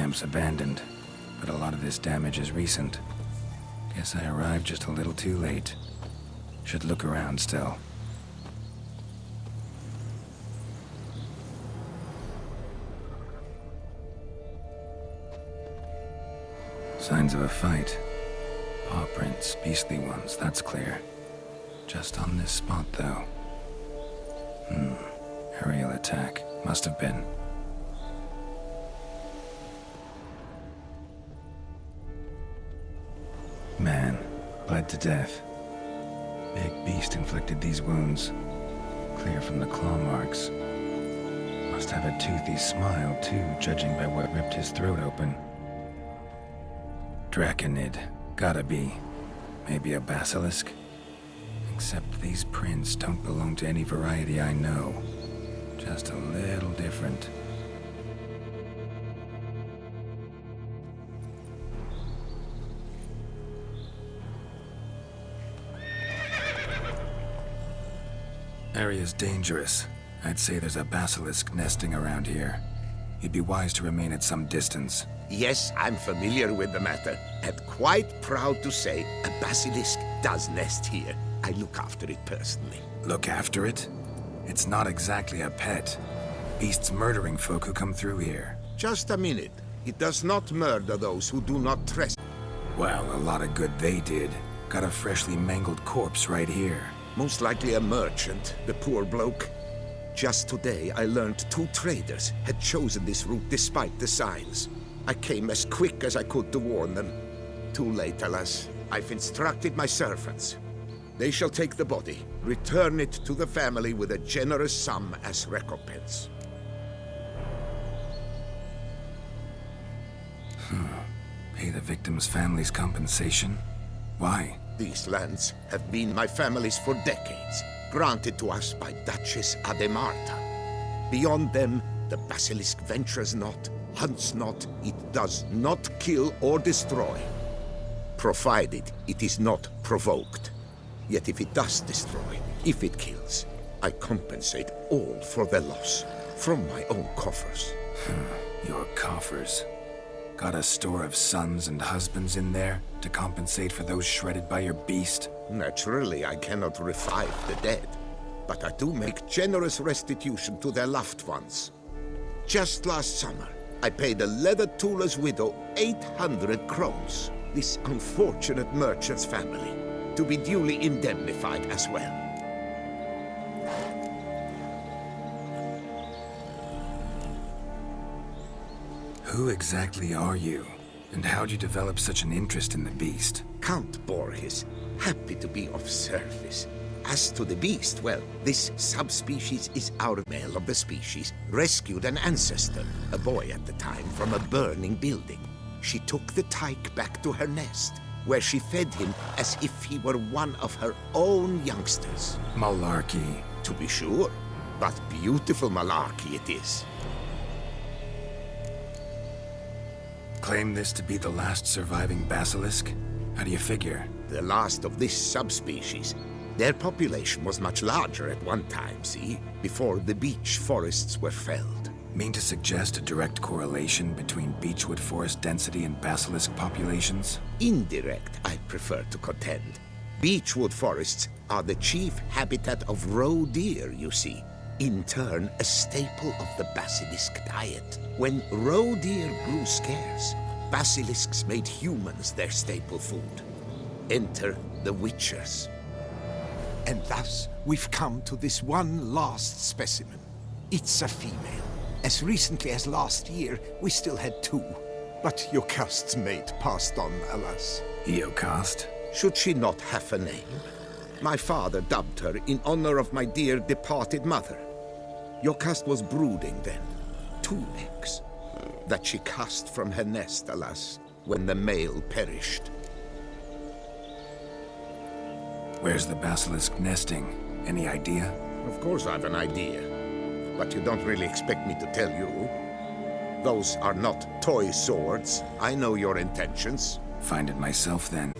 camp's abandoned, but a lot of this damage is recent. Guess I arrived just a little too late. Should look around still. Signs of a fight. Paw prints, beastly ones, that's clear. Just on this spot, though. Aerial attack. Must have been. Man, bled to death. Big beast inflicted these wounds. Clear from the claw marks. Must have a toothy smile, too, judging by what ripped his throat open. Draconid. Gotta be. Maybe a basilisk? Except these prints don't belong to any variety I know. Just a little different. Area's dangerous. I'd say there's a basilisk nesting around here. You'd be wise to remain at some distance. Yes, I'm familiar with the matter, and quite proud to say a basilisk does nest here. I look after it personally. Look after it? It's not exactly a pet. Beasts murdering folk who come through here. Just a minute. It does not murder those who do not trespass. Well, a lot of good they did. Got a freshly mangled corpse right here. Most likely a merchant, the poor bloke. Just today, I learned 2 traders had chosen this route despite the signs. I came as quick as I could to warn them. Too late, alas. I've instructed my servants. They shall take the body, return it to the family with a generous sum as recompense. Pay the victim's family's compensation? Why? These lands have been my family's for decades, granted to us by Duchess Ademarta. Beyond them, the basilisk ventures not, hunts not, it does not kill or destroy, provided it is not provoked. Yet if it does destroy, if it kills, I compensate all for the loss, from my own coffers. Your coffers. Got a store of sons and husbands in there to compensate for those shredded by your beast? Naturally, I cannot revive the dead, but I do make generous restitution to their loved ones. Just last summer, I paid a leather tooler's widow 800 crowns, this unfortunate merchant's family, to be duly indemnified as well. Who exactly are you? And how'd you develop such an interest in the beast? Count Borges, happy to be of service. As to the beast, well, this subspecies is our male of the species, rescued an ancestor, a boy at the time, from a burning building. She took the tyke back to her nest, where she fed him as if he were one of her own youngsters. Malarkey. To be sure, but beautiful malarkey it is. Claim this to be the last surviving basilisk? How do you figure? The last of this subspecies. Their population was much larger at one time, see? Before the beech forests were felled. Mean to suggest a direct correlation between beechwood forest density and basilisk populations? Indirect, I prefer to contend. Beechwood forests are the chief habitat of roe deer, you see. In turn, a staple of the basilisk diet. When roe deer grew scarce, basilisks made humans their staple food. Enter the witchers. And thus, we've come to this one last specimen. It's a female. As recently as last year, we still had 2. But Jocast's mate passed on, alas. Jocast? Should she not have a name? My father dubbed her in honor of my dear departed mother. Jocast was brooding then. 2 eggs. That she cast from her nest, alas, when the male perished. Where's the basilisk nesting? Any idea? Of course I've an idea. But you don't really expect me to tell you. Those are not toy swords. I know your intentions. Find it myself then.